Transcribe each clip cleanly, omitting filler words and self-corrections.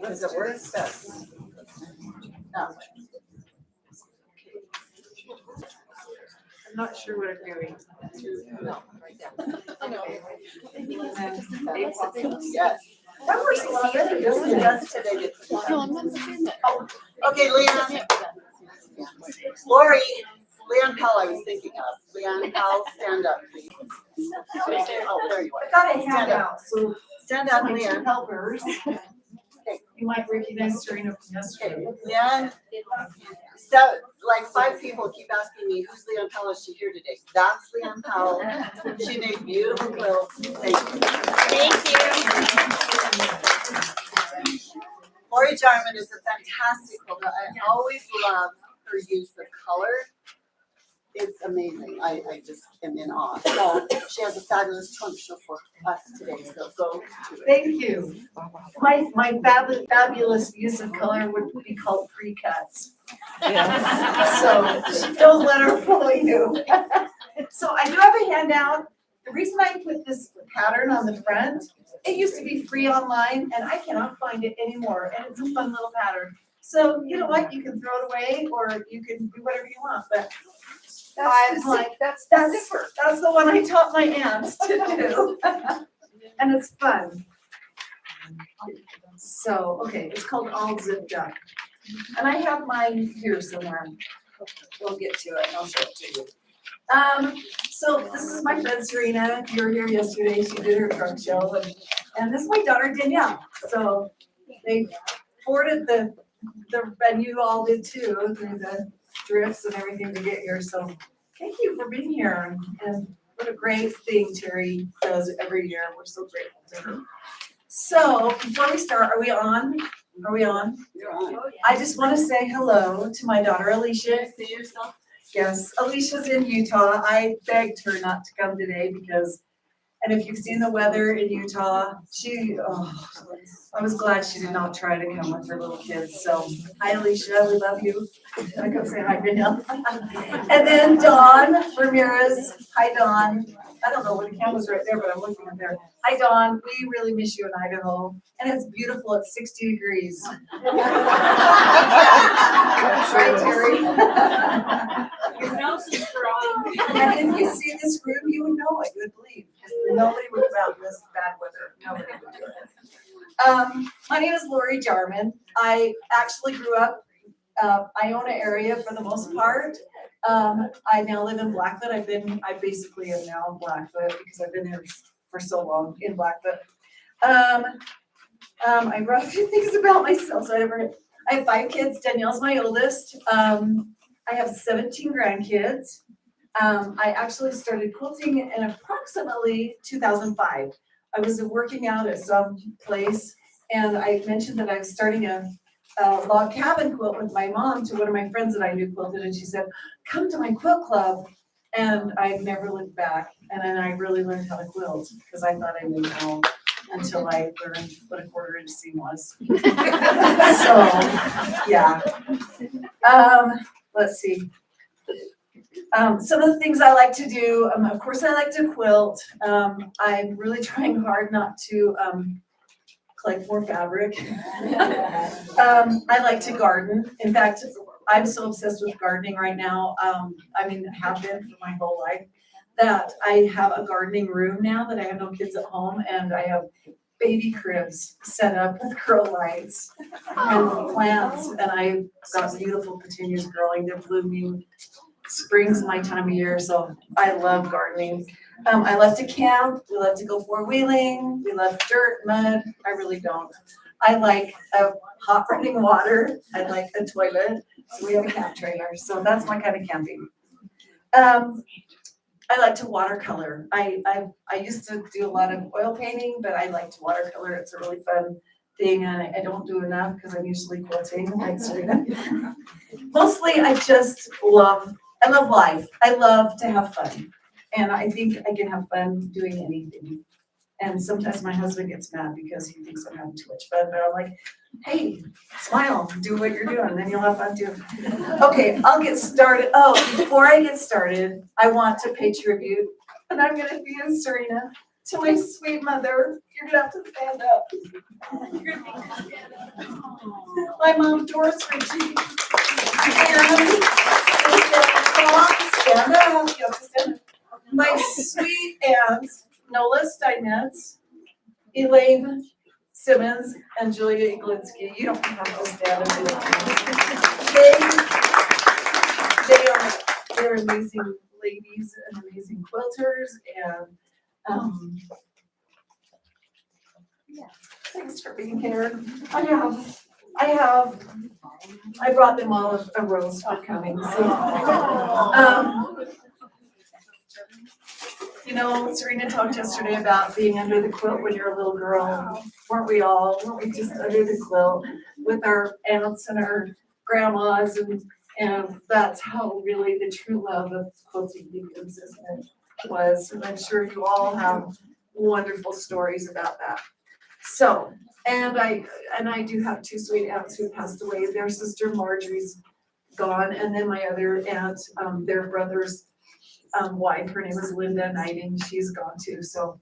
Does it work best? No. I'm not sure what I'm doing. No, right there. Yes. That works a lot better, doesn't it? Yes, today. No, I'm not saying that. Okay, Leanne. Lori, Leanne Powell, I was thinking of. Leanne Powell, stand up, please. Oh, there you are. I got a Stand handout, up. so Stand up, my two Leanne. helpers. You might recognize Serena from yesterday. Okay, Leanne. So, like 5 people keep asking me, who's Leanne Powell? Is she here today? That's Leanne Powell. She made beautiful quilts. Thank you. Thank you. Lori Jarmine is a fantastic quilter. I always love her use of color. It's amazing. I just am in awe. So she has a fabulous trunk show for us today. So go to it. Thank you. My fabulous use of color would be called pre-cuts. So don't let her fool you. So I do have a handout. The reason I put this pattern on the front, it used to be free online and I cannot find it anymore. And it's a fun little pattern. So you know what? You can throw it away or you can do whatever you want. But that's the one I taught my aunts to do. And it's fun. So, okay, it's called All Zipped Up. And I have mine here somewhere. We'll get to it and I'll show it to you. So this is my friend Serena. You were here yesterday. She did her trunk show. And this is my daughter Danielle. So they forwarded the and you all did too, through the drifts and everything to get here. So thank you for being here. And what a great thing Terry does every year. We're so grateful to her. So before we start, are we on? Are we on? You're on. I just want to say hello to my daughter Alicia. See yourself? Yes, Alicia's in Utah. I begged her not to come today because, and if you've seen the weather in Utah, I was glad she did not try to come with her little kids. So, hi Alicia, we love you. I come say hi, Danielle. And then Dawn Ramirez. Hi, Dawn. I don't know where the camera's right there, but I'm looking up there. Hi, Dawn. We really miss you in Idaho. And it's beautiful. It's 60 degrees. Right, Terry? Your house is strong. And if you see this room, you would know it, you would believe. Nobody would come out in this bad weather. Nobody would do it. My name is Lori Jarmine. I actually grew up Iona area for the most part. I now live in Blackfoot. I basically am now in Blackfoot because I've been here for so long in Blackfoot. I wrote a few things about myself. I have 5 kids. Danielle's my oldest. I have 17 grandkids. I actually started quilting in approximately 2005. I was working out at some place and I mentioned that I was starting a log cabin quilt with my mom to one of my friends that I knew quilted, and she said, come to my quilt club. And I never looked back. And then I really learned how to quilt because I thought I knew how until I learned what a 1/4 inch seam was. So, yeah. Let's see. Some of the things I like to do, of course, I like to quilt. I'm really trying hard not to collect more fabric. I like to garden. In fact, I'm so obsessed with gardening right now. I mean, have been for my whole life, that I have a gardening room now that I have no kids at home, and I have baby cribs set up with grow lights and plants, and I've got beautiful petunias growing. They're blooming. Spring's my time of year, so I love gardening. I love to camp. We love to go 4-wheeling. We love dirt, mud. I really don't. I like hot running water. I like a toilet. So we have a camp trailer. So that's my kind of camping. I like to watercolor. I used to do a lot of oil painting, but I like to watercolor. It's a really fun thing, and I don't do enough because I'm usually quilting like Serena. Mostly, I love life. I love to have fun, and I think I can have fun doing anything. And sometimes my husband gets mad because he thinks I'm having too much fun, but I'm like, hey, smile, do what you're doing, then you'll have fun too. Okay, I'll get started. Oh, before I get started, I want to pay tribute, and I'm gonna be in Serena, to my sweet mother. You're gonna have to stand up. You're gonna need to stand up. My mom, Doris Ritchie. And stand up, you have to stand up. My sweet aunts, Nola Steinmetz, Elaine Simmons, and Julia Iglinski. You don't have to stand up. They're amazing ladies and amazing quilters, and thanks for being here. I brought them all a rose for coming. So, you know, Serena talked yesterday about being under the quilt when you're a little girl. Weren't we all? Weren't we just under the quilt with our aunts and our grandmas, and that's how really the true love of quilting begins, isn't it? Was, and I'm sure you all have wonderful stories about that. So, and I do have two sweet aunts who passed away. Their sister Marjorie's gone, and then my other aunt, their brother's wife, her name is Linda Knighting, she's gone too. So,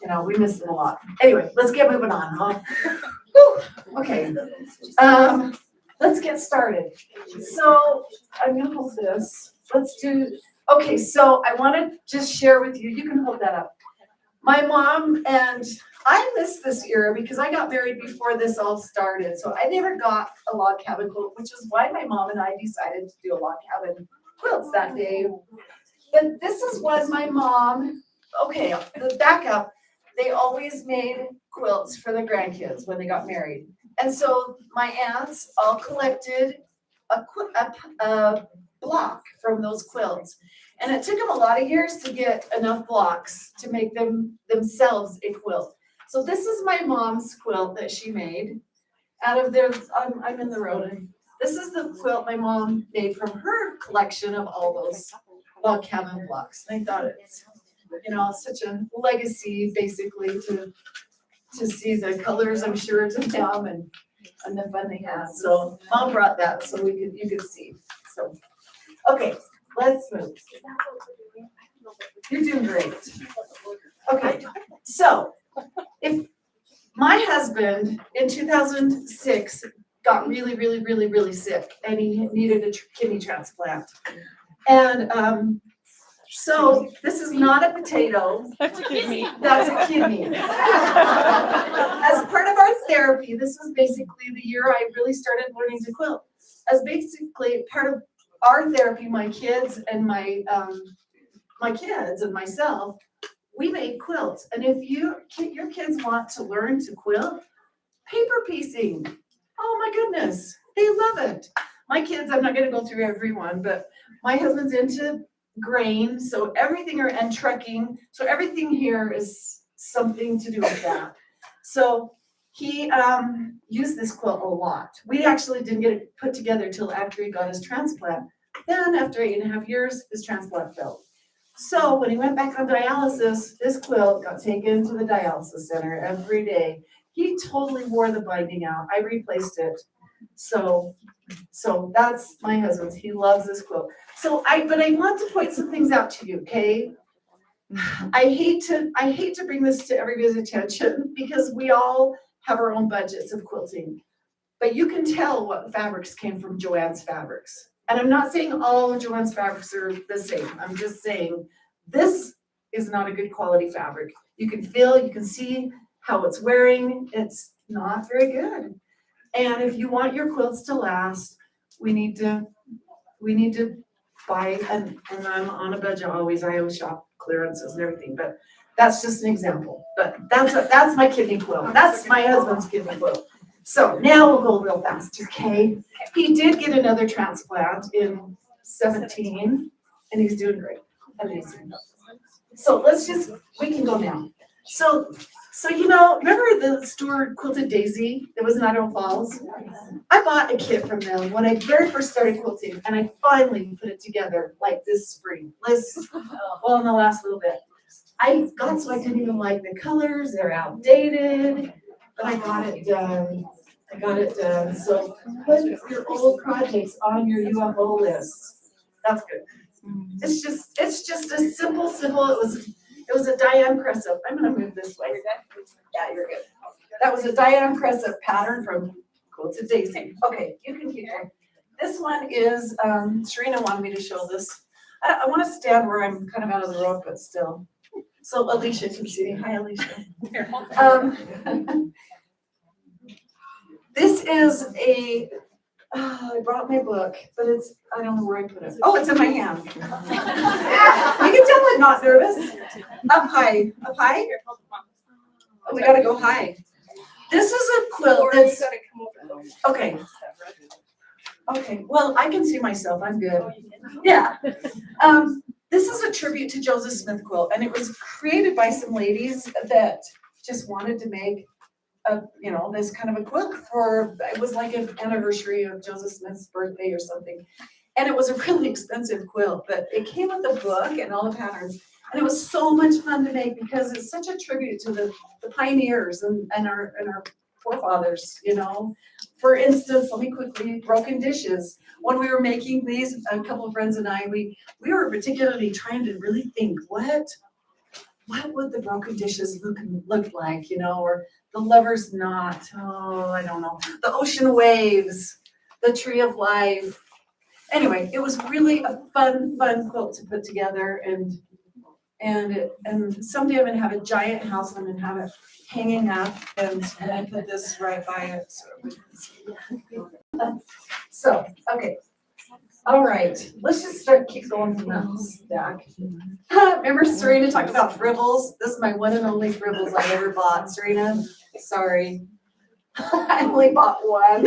you know, we miss them a lot. Anyway, let's get moving on, huh? Whew. Okay. Let's get started. So I'm gonna hold this. Okay, so I want to just share with you, you can hold that up. My mom, and I miss this era because I got married before this all started. So I never got a log cabin quilt, which is why my mom and I decided to do a log cabin quilts that day. But this is when my mom, okay, the backup, they always made quilts for the grandkids when they got married. And so my aunts all collected a block from those quilts. And it took them a lot of years to get enough blocks to make them themselves a quilt. So this is my mom's quilt that she made out of their, I'm in the road. And this is the quilt my mom made from her collection of all those log cabin blocks. And I thought it's, you know, such a legacy basically to see the colors, I'm sure, to them and the fun they had. So mom brought that so you could see. So, okay, let's move. You're doing great. Okay, so if my husband in 2006 got really sick and he needed a kidney transplant. And so this is not a potato. That's a kidney. That's a kidney. As part of our therapy, this was basically the year I really started learning to quilt. As basically part of our therapy, my kids and my kids and myself, we made quilts. And if your kids want to learn to quilt, paper piecing. Oh my goodness, they love it. My kids, I'm not going to go through every one, but my husband's into grain, so everything and trucking, so everything here is something to do with that. So he used this quilt a lot. We actually didn't get it put together till after he got his transplant. Then after 8.5 years, his transplant failed. So when he went back on dialysis, this quilt got taken to the dialysis center every day. He totally wore the binding out. I replaced it. So that's my husband's. He loves this quilt. But I want to point some things out to you, okay? I hate to bring this to everybody's attention because we all have our own budgets of quilting. But you can tell what fabrics came from Joann's Fabrics. And I'm not saying all of Joann's fabrics are the same. I'm just saying this is not a good quality fabric. You can feel, you can see how it's wearing. It's not very good. And if you want your quilts to last, we need to buy, and I'm on a budget always. I always shop clearances and everything, but that's just an example. But that's my kidney quilt. That's my husband's kidney quilt. So now we'll go real fast, okay? He did get another transplant in 17, and he's doing great. Amazing. So we can go now. So you know, remember the store Quilted Daisy that was in Idaho Falls? I bought a kit from them when I very first started quilting, and I finally put it together like this spring. In the last little bit. I didn't even like the colors, they're outdated, but I got it done. So put your old projects on your UFO list. That's good. It's just a simple, it was a Diane Crescent. I'm gonna move this way. Yeah, you're good. That was a Diane Crescent pattern from quilted daisy. Okay, you can keep going. This one is, Serena wanted me to show this. I want to stand where I'm kind of out of the road, but still. So Alicia can see me. Hi, Alicia. This is a, I brought my book, but it's, I don't know where I put it. Oh, it's in my hand. You can tell I'm not nervous. Up high, up high. Oh, we gotta go high. This is a quilt that's, okay. Okay, well, I can see myself, I'm good. Yeah. This is a tribute to Joseph Smith quilt, and it was created by some ladies that just wanted to make a, you know, this kind of a quilt for, it was like an anniversary of Joseph Smith's birthday or something. And it was a really expensive quilt, but it came with a book and all the patterns. And it was so much fun to make because it's such a tribute to the pioneers and our forefathers, you know. For instance, let me quickly, broken dishes. When we were making these, a couple of friends and I, we were particularly trying to really think, what would the broken dishes look like, you know, or the lover's knot, oh, I don't know, the ocean waves, the tree of life. Anyway, it was really a fun quilt to put together, and someday I'm gonna have a giant house, I'm gonna have it hanging up, and I put this right by it so we can see. So, okay. All right, let's just keep going from that stack. Remember Serena talked about fribbles? This is my one and only fribbles I ever bought. Serena, sorry. I only bought one.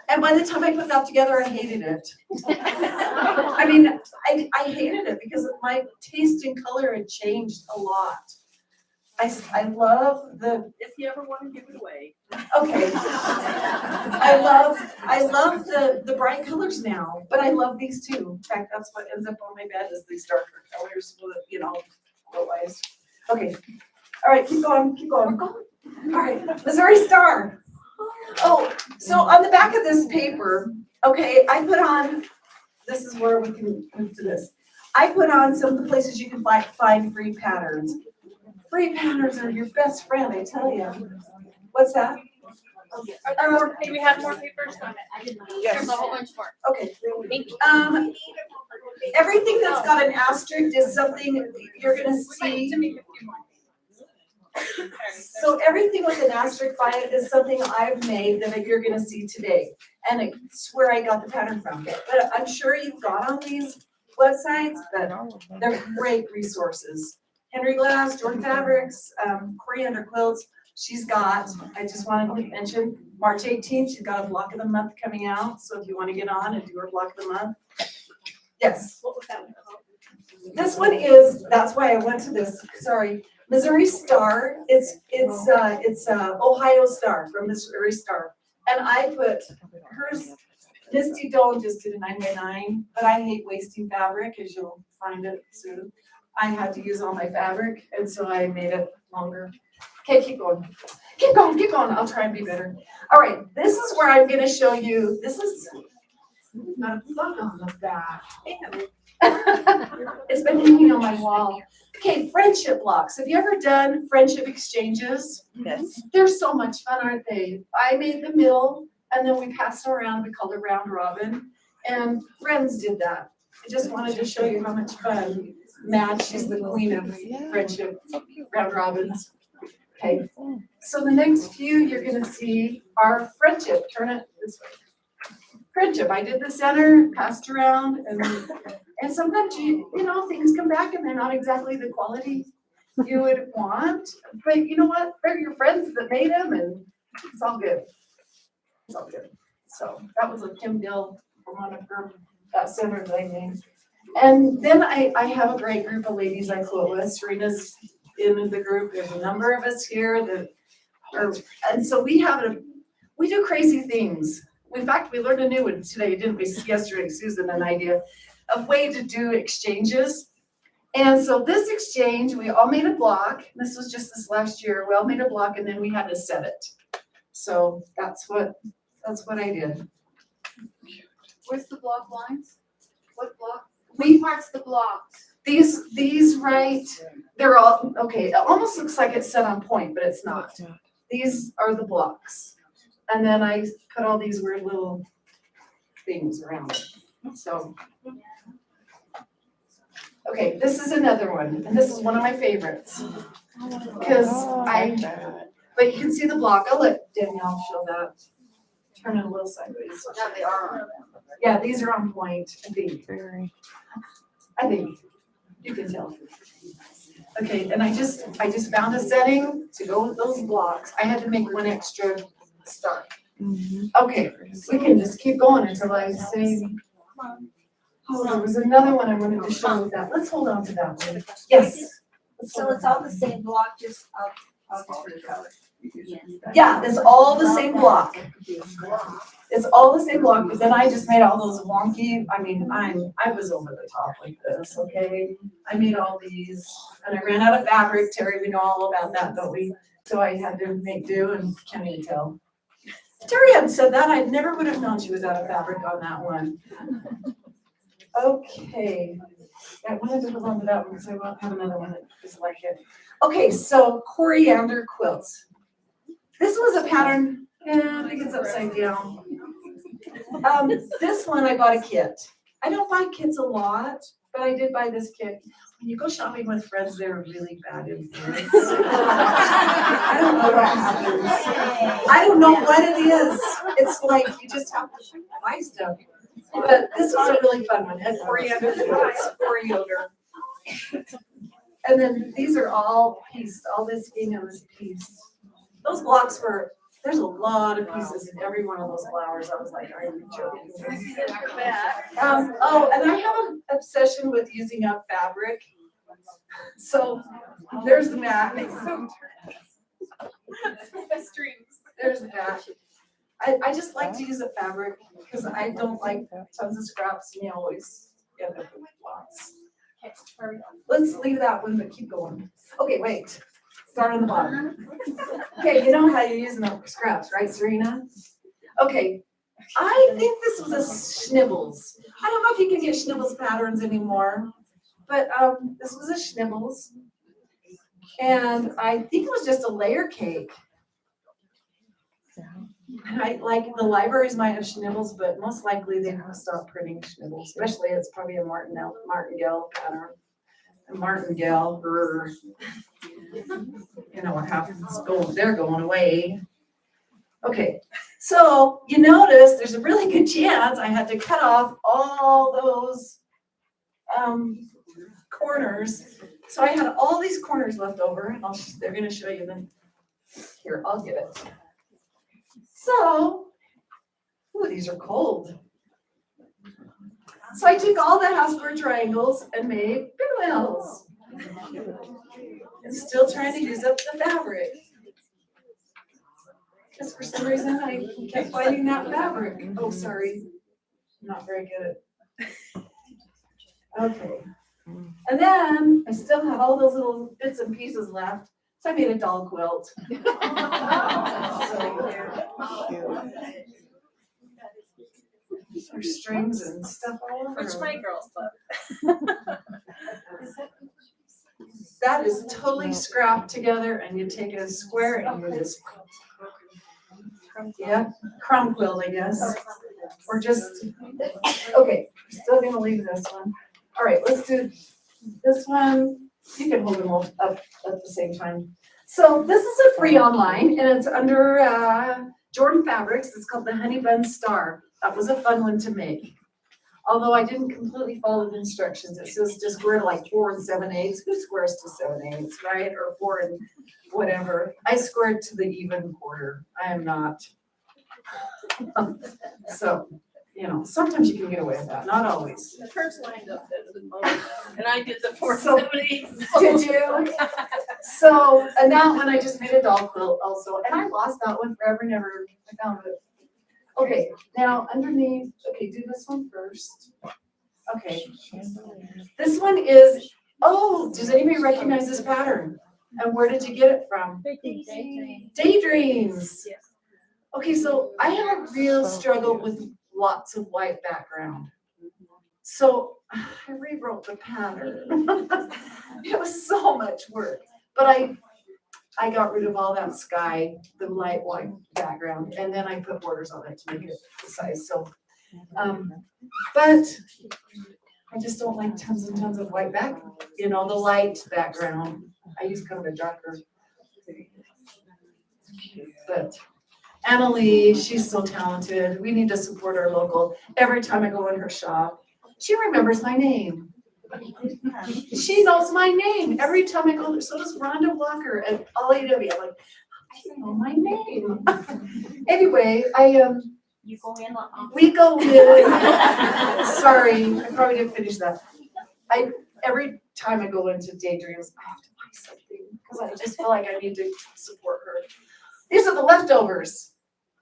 And by the time I put that together, I hated it. I mean, I hated it because my taste in color had changed a lot. I love the, If you ever want to give it away. okay. I love the bright colors now, but I love these too. In fact, that's what ends up on my bed is these darker colors with, you know, quilt-wise. Okay. All right, keep going, keep going. All right, Missouri Star. Oh, so on the back of this paper, okay, I put on, this is where we can move to this. I put on some of the places you can find free patterns. Free patterns are your best friend, I tell you. What's that? Do we have more papers? There's a whole bunch more. Okay. Thank you. Everything that's got an asterisk is something you're gonna see. So everything with an asterisk by it is something I've made that you're gonna see today. And it's where I got the pattern from. But I'm sure you've got on these websites, but they're great resources. Henry Glass, Jordan Fabrics, Coriander Quilts. She's got, I just wanted to mention, March 18th, she's got a block of the month coming out. So if you want to get on and do her block of the month. Yes. What was that? This one is, that's why I went to this, sorry, Missouri Star. It's Ohio Star from Missouri Star. And I put hers, Misty Doan just did a 9x9, but I hate wasting fabric, as you'll find it soon. I had to use all my fabric, and so I made it longer. Okay, keep going. Keep going, keep going. I'll try and be better. All right, this is where I'm gonna show you, this is not a book on the back. It's been hanging on my wall. Okay, friendship blocks. Have you ever done friendship exchanges? Yes. They're so much fun, aren't they? I made the middle, and then we passed it around. We called it round robin, and friends did that. I just wanted to show you how much fun. Mad, she's the queen of friendship round robins. Okay, so the next few you're gonna see are friendship. Turn it this way. Friendship. I did the center, passed around, and sometimes you know things come back and they're not exactly the quality you would want. But you know what? They're your friends that made them, and it's all good. It's all good. So that was a Kim Dill from one of her center that I made. And then I have a great group of ladies I quilt with. Serena's in the group. There's a number of us here that are, and so we do crazy things. In fact, we learned a new one today, didn't we? Yesterday, Susan, an idea, a way to do exchanges. And so this exchange, we all made a block. This was just this last year. We all made a block, and then we had to set it. So that's what I did. Where's the block lines? What block? We Parts the blocks. these right, they're all okay. It almost looks like it's set on point, but it's not. These are the blocks. And then I put all these weird little things around it. So. Okay, this is another one, and this is one of my favorites. Because but you can see the block. I'll let Danielle show that. Turn it a little sideways. Yeah, they are. Yeah, these are on point, I think. I think. You can tell. Okay, and I just found a setting to go with those blocks. I had to make one extra star. Okay, we can just keep going until I say. Oh, there was another one I wanted to show with that. Let's hold on to that one. Yes. So it's all the same block, just different color. Yeah, it's all the same block. It's all the same block, but then I just made all those wonky, I mean, I was over the top like this, okay? I made all these, and I ran out of fabric. Terry, we know all about that, don't we? So I had to make do, and can't even tell. Terry had said that, I never would have known she was out of fabric on that one. Okay, I wanted to hold on to that one because I won't have another one that is like it. Okay, so coriander quilts. This was a pattern, I think it's upside down. This one I bought a kit. I don't buy kits a lot, but I did buy this kit. When you go shopping with friends, they're really bad influence. I don't know what happens. I don't know what it is. It's like you just have to buy stuff. But this was a really fun one. It had coriander quilts, coriander. And then these are all pieced, all this gingham is pieced. Those blocks were, there's a lot of pieces in every one of those flowers. I was like, are you joking? Oh, and I have an obsession with using up fabric. So there's the mat. There's the mat. I just like to use a fabric because I don't like tons of scraps and you always end up with lots. Let's leave that one, but keep going. Okay, wait. Start on the bottom. Okay, you know how you're using up scraps, right, Serena? Okay, I think this was a Schnibbles. I don't know if you can get Schnibbles patterns anymore, but this was a Schnibbles. And I think it was just a layer cake. And I like the libraries might have Schnibbles, but most likely they have stopped printing Schnibbles, especially it's probably a martingale pattern. A martingale, you know what happens, they're going away. Okay, so you notice there's a really good chance I had to cut off all those corners. So I had all these corners left over. They're going to show you them. Here, I'll get it. So, ooh, these are cold. So I took all the half square triangles and made pinwheels. And still trying to use up the fabric. Because for some reason I kept finding that fabric. Oh, sorry. I'm not very good at it. Okay. And then I still had all those little bits and pieces left. So I made a doll quilt. There's strings and stuff all over. Which my girls love. That is totally scrapped together and you take a square and you just, yeah, crumb quilt, I guess. Or just, okay, still gonna leave this one. All right, let's do this one. You can hold them all up at the same time. So this is a free online and it's under Jordan Fabrics. It's called the Honey Bun Star. That was a fun one to make. Although I didn't completely follow the instructions. It says to square like 4 7/8. Who squares to 7/8, right? Or 4 and whatever. I squared to the even quarter. I am not. So, you know, sometimes you can get away with that. Not always. The first lined up and I did the 4 So- 7/8. Did you? So, and that one I just made a doll quilt also. And I lost that one forever and ever. I found it. Okay, now underneath, okay, do this one first. Okay. This one is, oh, does anybody recognize this pattern? And where did you get it from? Daydreams. Okay, so I have a real struggle with lots of white background. So I rewrote the pattern. It was so much work, but I got rid of all that sky, the light white background, and then I put borders on it to make it the size, so. But I just don't like tons and tons of white the light background. I use kind of a darker. But Annalie, she's so talented. We need to support our local. Every time I go in her shop, she remembers my name. She knows my name every time I go there. So does Rhonda Walker at All AW. I'm like, I know my name. Anyway, You go in on. we go in. Sorry, I probably didn't finish that. Every time I go into Daydreams, I have to buy something because I just feel like I need to support her. These are the leftovers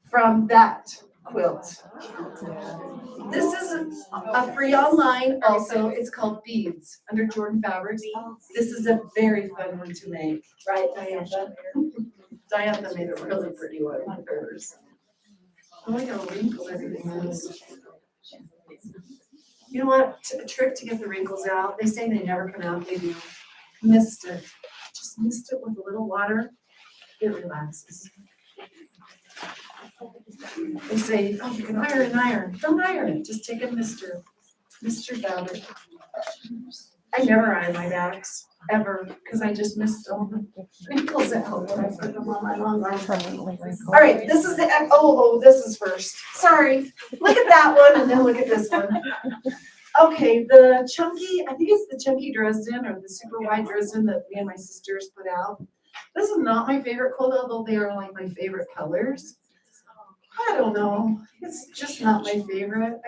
from that quilt. This is a free online also. It's called Beads under Jordan Fabrics. This is a very fun one to make, right, Diantha? Diantha made a really pretty one with hers. Oh, look how wrinkled everything is. You know what? A trick to get the wrinkles out. They say they never come out. They do. Mist it. Just mist it with a little water. It relaxes. They say, oh, you can iron. Don't iron it. Just take a mister fabric. I never iron my backs, ever, because I just missed all the wrinkles out when I put them on my long arm. All right, this is this is first. Sorry. Look at that one and then look at this one. Okay, the chunky, I think it's the chunky Dresden or the super wide Dresden that me and my sisters put out. This is not my favorite quilt, although they are like my favorite colors. I don't know. It's just not my favorite.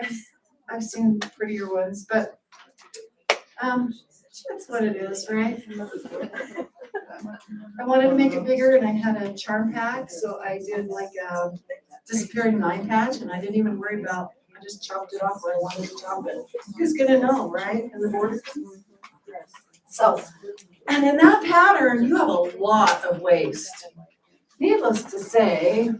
I've seen prettier ones, but that's what it is, right? I wanted to make it bigger and I had a charm pack, so I did like a disappearing 9 patch and I didn't even worry about, I just chopped it off where I wanted to chop it. Who's gonna know, right? In the borders. So, and in that pattern, you have a lot of waste. Needless to say,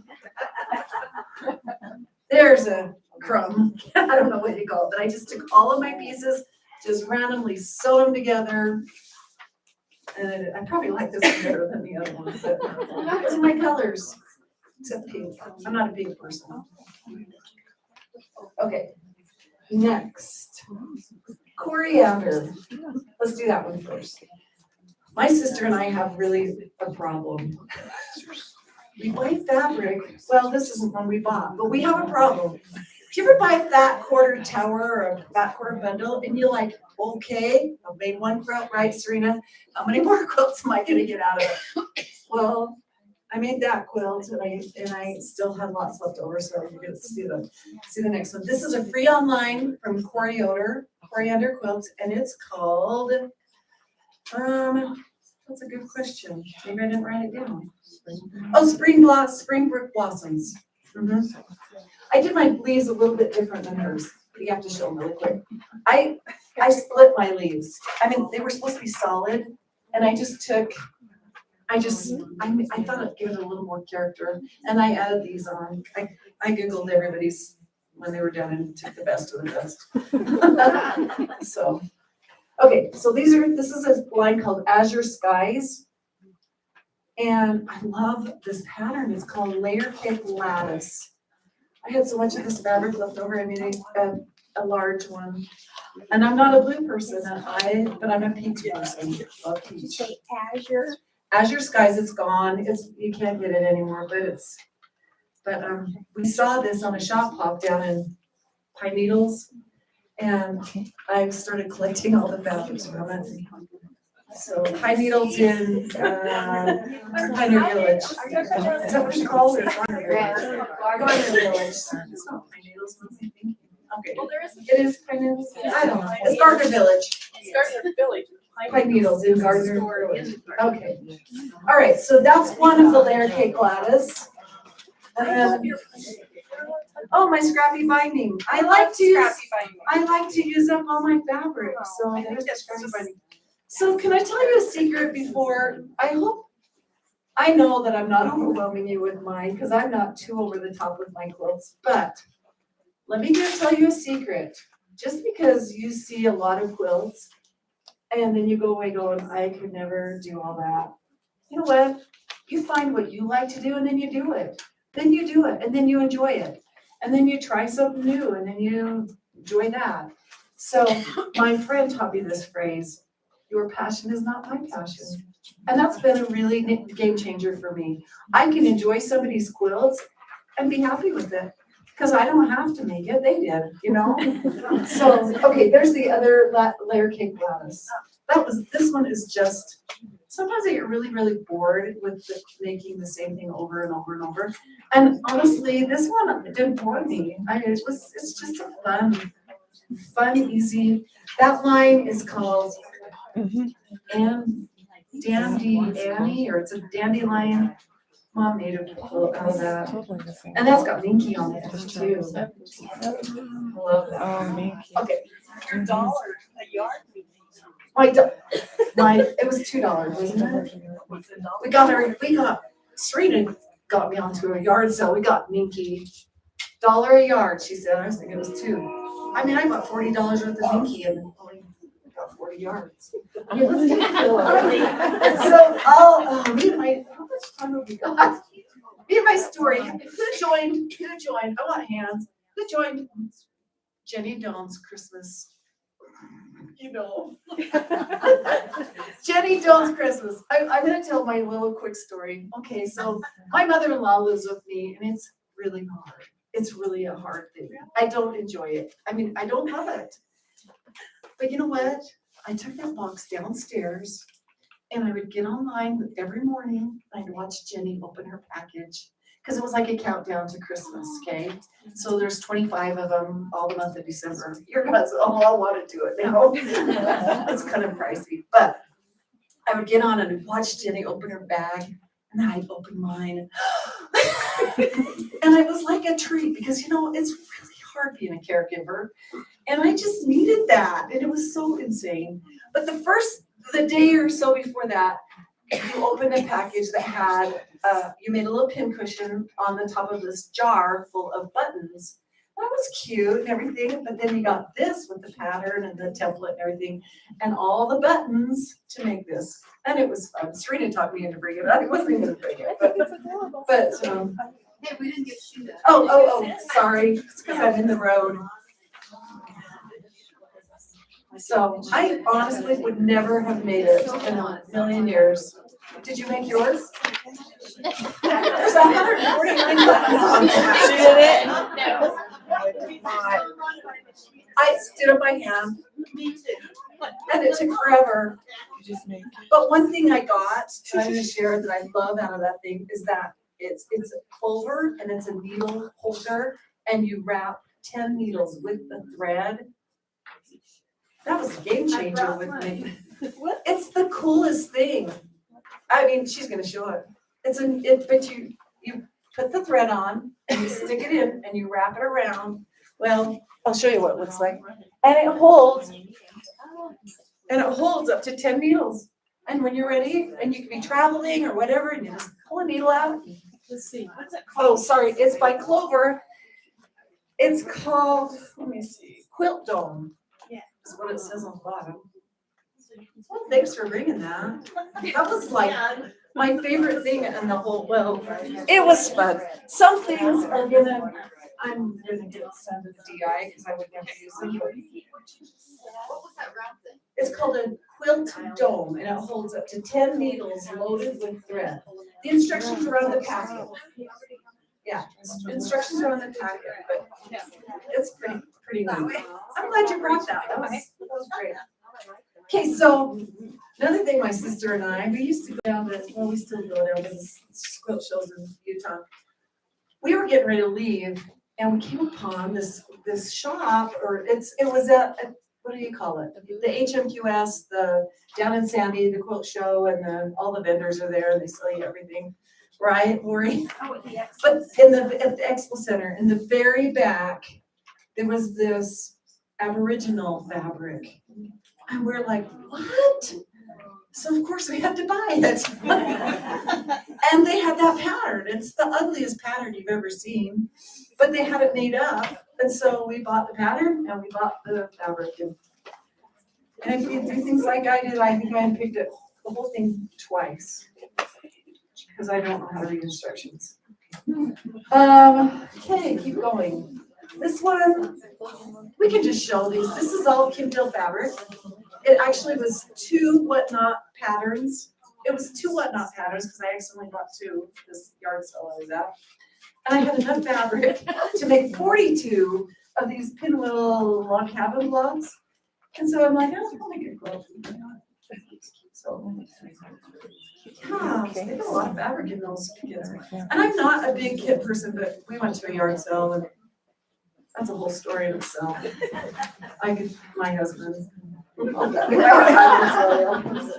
there's a crumb. I don't know what you call it, but I just took all of my pieces, just randomly sewed them together. And I probably like this one better than the other one, but those are my colors, except pink. I'm not a pink person. Okay, next, coriander. Let's do that one first. My sister and I have really a problem. We buy fabric, well, this isn't one we bought, but we have a problem. Do you ever buy a fat quarter tower or a fat quarter bundle and you're like, okay, I've made one quilt, right, Serena? How many more quilts am I gonna get out of it? Well, I made that quilt and I still had lots left over, so you're gonna see the next one. This is a free online from Coriander Quilts, and it's called, that's a good question. Maybe I didn't write it down. Oh, Spring Brick Blossoms. I did my leaves a little bit different than hers. You have to show them really quick. I split my leaves. I mean, they were supposed to be solid, and I thought I'd give it a little more character, and I added these on. I Googled everybody's when they were done and took the best of the best. So, okay, so this is a line called Azure Skies. And I love this pattern. It's called Layer Cake Lattice. I had so much of this fabric left over. I made a large one. And I'm not a blue person, but I'm a peach person. Love peach. Say Azure. Azure Skies, it's gone. You can't get it anymore, but we saw this on a shop hop down in Pine Needles, and I started collecting all the fabrics from it. So Pine Needles in Pioneer Village. Is that what you call it? Pioneer Village. It's not Pine Needles, I think. Okay. Well, there is. It is Pine Needles. I don't know. It's Gardner Village. Gardner Village. Pine Needles in Gardner Village. Okay. All right. So that's one of the layer cake lattice. Oh, my scrappy binding. I like to use up all my fabric. So there's the scrappy binding. So can I tell you a secret before? I know that I'm not overwhelming you with mine because I'm not too over the top with my quilts, but let me just tell you a secret. Just because you see a lot of quilts and then you go away going, I could never do all that. You know what? You find what you like to do and then you do it. Then you do it and then you enjoy it. And then you try something new and then you enjoy that. So my friend taught me this phrase, your passion is not my passion. And that's been a really game changer for me. I can enjoy somebody's quilts and be happy with it because I don't have to make it. They did, you know? So, okay, there's the other layer cake lattice. This one is just, sometimes I get really, really bored with making the same thing over and over and over. And honestly, this one didn't bore me. It's just a fun, easy. That line is called Dandy Annie, or it's a dandelion. Mom made a quilt out of that. And that's got Minky on it too. I love that. Oh, Minky. Okay. $2 a yard. It was $2, wasn't it? We got, Serena got me onto a yard sale. We got Minky. $1 a yard, she said. I was thinking it was $2. I mean, I bought $40 worth of Minky and only got 40 yards. Okay, let's get it. So how much time have we got? Me and my story. Who joined? I want hands. Who joined Jenny Dawn's Christmas? You know. Jenny Dawn's Christmas. I'm gonna tell my little quick story. Okay, so my mother-in-law lives with me and it's really hard. It's really a hard thing. I don't enjoy it. I mean, I don't love it. But you know what? I took that box downstairs and I would get online every morning. I'd watch Jenny open her package because it was like a countdown to Christmas, okay? So there's 25 of them all the month of December. Your guys all want to do it now. It's kind of pricey, but I would get on and watch Jenny open her bag and then I'd open mine. And I was like a treat because, you know, it's really hard being a caregiver. And I just needed that. And it was so insane. But the day or so before that, you opened a package that had, you made a little pin cushion on the top of this jar full of buttons. That was cute and everything. But then you got this with the pattern and the template and everything and all the buttons to make this. And it was fun. Serena taught me into bringing it. I wasn't even going to bring it. But Hey, we didn't get to see that. Oh, sorry. It's because I'm in the road. So I honestly would never have made it in a million years. Did you make yours? There's 149 buttons. She did it? No. I stood up by hand. Me too. And it took forever. You just make it. But one thing I got, and I'm gonna share that I love out of that thing, is that it's a clover and it's a needle holder and you wrap 10 needles with the thread. That was a game changer with me. It's the coolest thing. I mean, she's gonna show it. But you put the thread on and you stick it in and you wrap it around. Well, I'll show you what it looks like. And it holds up to 10 needles. And when you're ready, and you can be traveling or whatever, and you just pull a needle out. Let's see. What's it called? Oh, sorry, it's by Clover. It's called, let me see, Quilt Dome. Yeah. That's what it says on the bottom. Well, thanks for bringing that. That was like my favorite thing in the whole, well, it was fun. Some things I'm gonna get sent to DI because I would never use them. What was that round thing? It's called a quilt dome and it holds up to 10 needles loaded with thread. The instructions are on the packet. Yeah, instructions are on the packet, but it's pretty neat. I'm glad you brought that. That was great. Okay, so another thing, my sister and I, we used to go down to, well, we still go there, there's quilt shows in Utah. We were getting ready to leave and we came upon this shop, or it was a what do you call it? The HMQS, down in Sandy, the quilt show, and all the vendors are there and they sell you everything. Right, Lori? Oh, at the X. But at the expo center, in the very back, there was this Aboriginal fabric. And we're like, what? So of course we had to buy it. And they had that pattern. It's the ugliest pattern you've ever seen. But they had it made up. And so we bought the pattern and we bought the fabric. And if you do things like I did, I think I picked it the whole thing twice. because I don't know how to read instructions. Okay, keep going. This one, we can just show these. This is all Kimville fabric. It actually was 2 whatnot patterns. It was 2 whatnot patterns because I accidentally bought 2 this yard sale I was at. And I had enough fabric to make 42 of these pinwheel log cabin blocks. And so I'm like, oh, I'll make a quilt. So, yeah, they got a lot of fabric in those kits. And I'm not a big kit person, but we went to a yard sale and that's a whole story in itself. My husband. If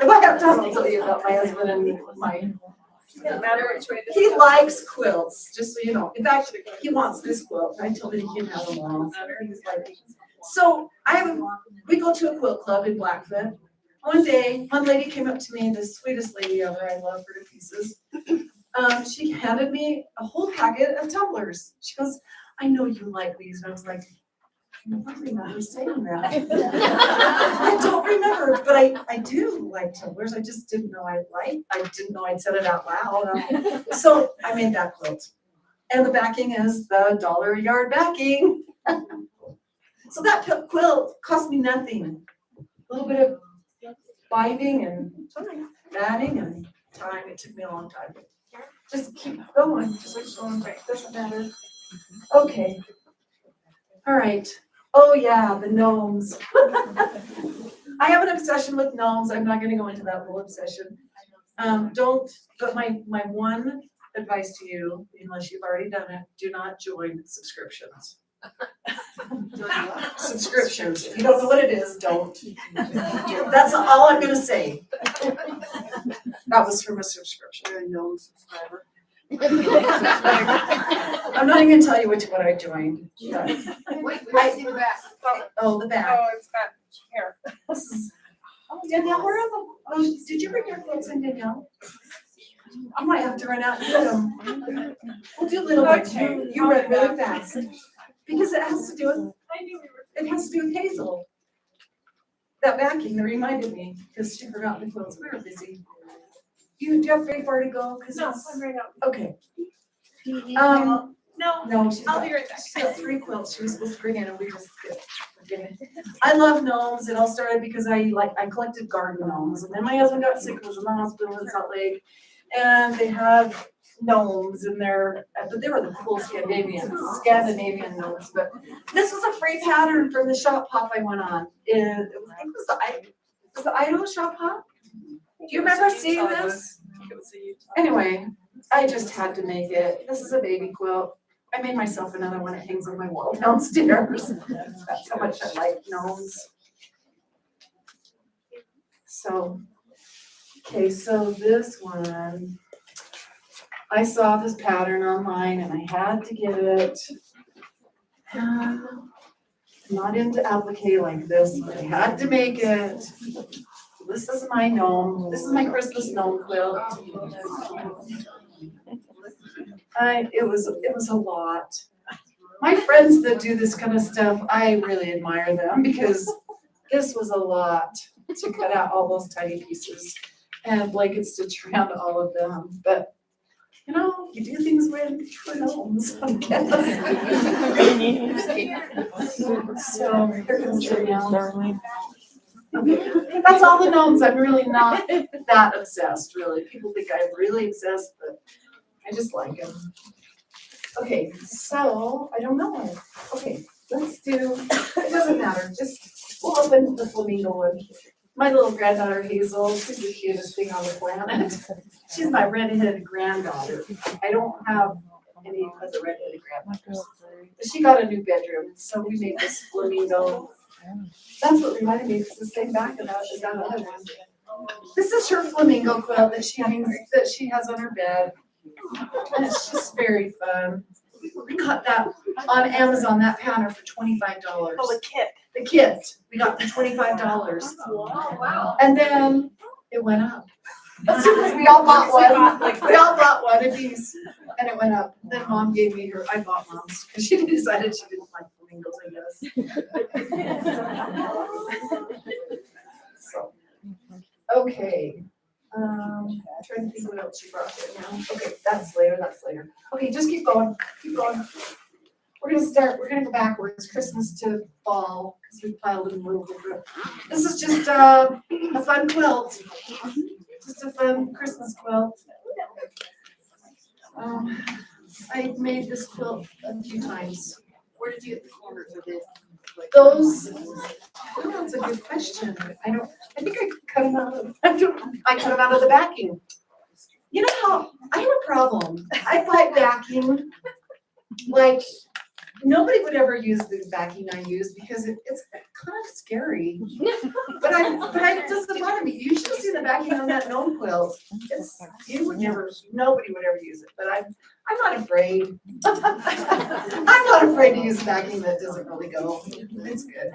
I have time, I'll tell you about my husband and my. Doesn't matter which way this He goes. likes quilts, just so you know. In fact, he wants this quilt. I told him he can have them all. He's like, so we go to a quilt club in Blackfoot. One day, one lady came up to me, the sweetest lady ever. I love her to pieces. She handed me a whole packet of tumblers. She goes, I know you like these. And I was like, I don't remember saying that. I don't remember, but I do like tumblers. I just didn't know I didn't know I'd said it out loud. So I made that quilt. And the backing is the $1 a yard backing. So that quilt cost me nothing. A little bit of binding and batting and time. It took me a long time. Just keep going, just like showing, doesn't matter. Okay. All right. Oh yeah, the gnomes. I have an obsession with gnomes. I'm not gonna go into that whole obsession. But my one advice to you, unless you've already done it, do not join subscriptions. Subscriptions. If you don't know what it is, don't. That's all I'm gonna say. That was from a subscription. You're a gnome subscriber. I'm not even gonna tell you which one I joined. But- I see the back. Oh, the back. Oh, it's got hair. This is- Oh, Danielle, where are the, oh, did you bring your quilts in, Danielle? I might have to run out and get them. We'll do little by two. You read really fast. Because it has to do with Hazel. That backing that reminded me, because she forgot the quilts. We were busy. Do you have very far to go? 'Cause No, it's- I'm right out. Okay. No, No, she's I'll got, be right back. she's got 3 quilts she was supposed to bring in and we just didn't. I love gnomes. It all started because I collected garden gnomes. And then my husband got sick, was in the hospital in Salt Lake. And they had gnomes in there, but they were the cool Scandinavian gnomes. But this was a free pattern from the shop hop I went on. It was the Idaho shop hop? Do you remember seeing this? Anyway, I just had to make it. This is a baby quilt. I made myself another one. It hangs on my wall downstairs. That's how much I like gnomes. So, okay, so this one, I saw this pattern online and I had to get it. I'm not into applique like this, but I had to make it. This is my gnome. This is my Christmas gnome quilt. It was a lot. My friends that do this kind of stuff, I really admire them because this was a lot to cut out all those tiny pieces and blanket stitch around all of them. But you know, you do things for gnomes, I guess. So here comes Danielle. Okay, that's all the gnomes. I'm really not that obsessed, really. People think I'm really obsessed, but I just like them. Okay, so I don't know. Okay, let's do, it doesn't matter, just we'll open the flamingo one. My little granddaughter Hazel, she's the cutest thing on the planet. She's my redheaded granddaughter. I don't have any other redheaded granddaughters. But she got a new bedroom, so we made this flamingo. That's what reminded me, it's the same back of that as that other one. This is her flamingo quilt that she has on her bed. And it's just very fun. We got that on Amazon, that pattern for $25. Oh, the kit. The kit, we got for $25. Oh, wow. And then it went up. As soon as we all bought one, we all bought one of these, and it went up. Then Mom gave me her, I bought Mom's, because she decided she didn't like flamingos, I guess. So, okay. I'm trying to think what else quilt she brought in now. Okay, that's later. Okay, just keep going. We're gonna go backwards, Christmas to fall, because we piled in a little different. This is just a fun quilt. Just a fun Christmas quilt. I made this quilt a few times. Where did you get the corners of it? Those, oh, that's a good question. I think I cut them out of, I cut them out of the backing. You know how, I have a problem. I buy backing, like, nobody would ever use the backing I use because it's kind of scary. But it doesn't bother me. You should see the backing on that gnome quilt. Nobody would ever use it, but I'm not afraid. I'm not afraid to use backing that doesn't really go. It's good.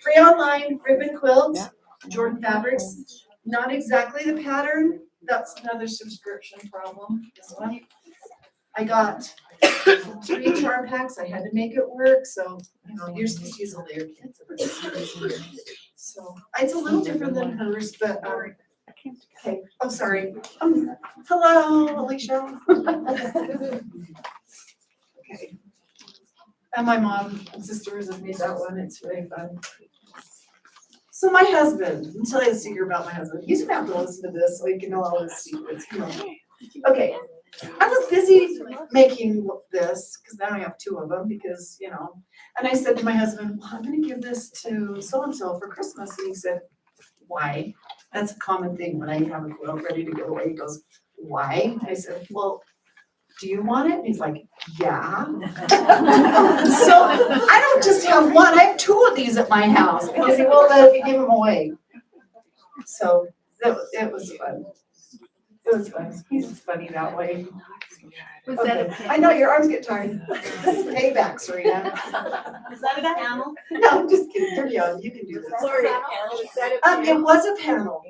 Free online ribbon quilt, Jordan Fabrics. Not exactly the pattern. That's another subscription problem. This one. I got 3 charm packs. I had to make it work. So, you're supposed to use all your kids. So it's a little different than hers, but okay. I'm sorry. Hello, Alicia. Okay. And my mom and sisters have made that one. It's really fun. So my husband, I'm telling you a secret about my husband. He's gonna have to listen to this so he can know all his secrets. Come on. Okay. I was busy making this because now I have 2 of them because, and I said to my husband, well, I'm going to give this to so-and-so for Christmas. And he said, why? That's a common thing when I have a quilt ready to go away. He goes, why? I said, well, do you want it? And he's like, yeah. So I don't just have one. I have 2 of these at my house because he won't let me give them away. So it was fun. It was fun. He's funny that way. Was Okay. that I know your arms get tired. This is payback, Serena. is that a panel? No, I'm just kidding. You're young. You can do this. Sorry. It was a panel.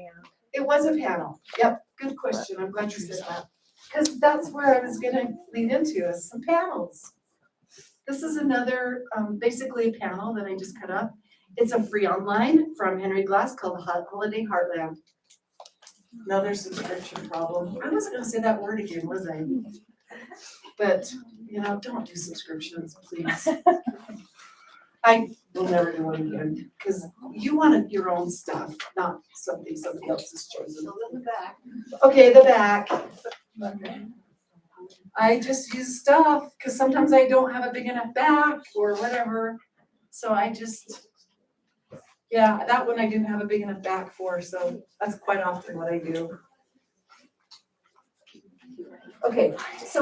It was a panel. Yep. Good question. I'm glad you said that. Because that's where I was gonna lead into is some panels. This is another, basically a panel that I just cut up. It's a free online from Henry Glass called Holiday Heartland. Another subscription problem. I wasn't gonna say that word again, was I? But, don't do subscriptions, please. I will never do one again, because you wanted your own stuff, not something somebody else has chosen. Okay, the back. I just use stuff, because sometimes I don't have a big enough back or whatever. So I just, that one I didn't have a big enough back for, so that's quite often what I do. Okay, so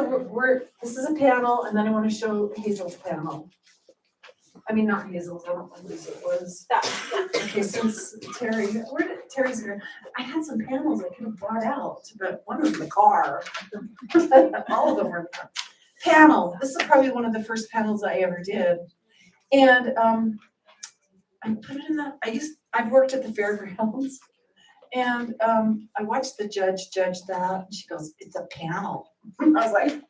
this is a panel, and then I want to show Hazel's panel. I mean, not Hazel's, I don't know whose it was. Okay, since Terry's here, I had some panels I could have brought out, but one was in the car. All of them were in the car. Panel, this is probably one of the first panels I ever did. And I put it in I've worked at the fairgrounds. And I watched the judge that, and she goes, it's a panel. I was like,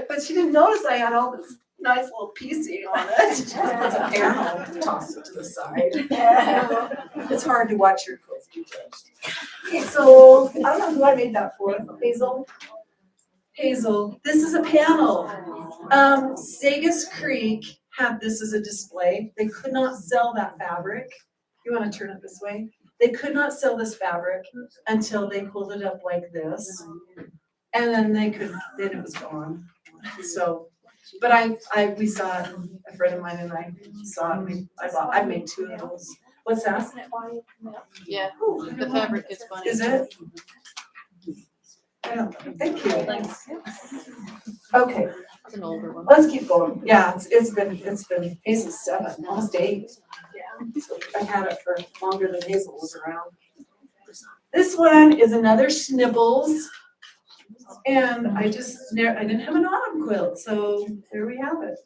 but she didn't notice I had all this nice little piecing on it. It's a panel, toss it to the side. It's hard to watch your quilts be judged. So, I don't know who I made that for, Hazel, this is a panel. Sagas Creek had this as a display. They could not sell that fabric. You want to turn it this way? They could not sell this fabric until they pulled it up like this. And then it was gone. So, but we saw it, a friend of mine and I saw it. I made 2 of those. What's that? Yeah, Ooh, the fabric is funny. Is it? Yeah, thank you. Okay, It's an older one. let's keep going. Yeah, it's been Hazel's 7, almost 8. So I had it for longer than Hazel was around. This one is another Snibbles. And I didn't have an autumn quilt, so there we have it.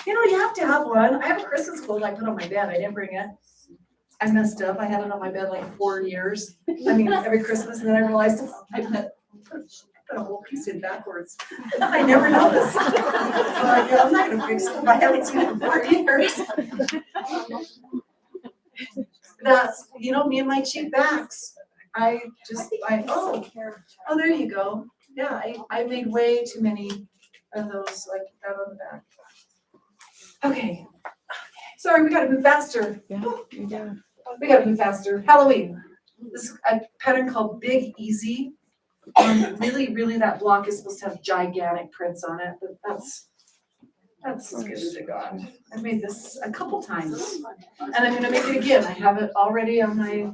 You have to have one. I have a Christmas quilt I put on my bed. I didn't bring it. I messed up. I had it on my bed like 4 years. Every Christmas, and then I realized I put a whole piece in backwards. I never noticed. I'm not gonna fix it if I haven't seen it in 4 years. That's, me and my cheap backs. Oh, there you go. Yeah, I made way too many of those, so I put that on the back. Okay. Sorry, we gotta move faster. Yeah, you do. We gotta move faster. Halloween. This is a pattern called Big Easy. And really, that block is supposed to have gigantic prints on it, but that's as good as it got. I've made this a couple times, and I'm gonna make it again. I have it already on my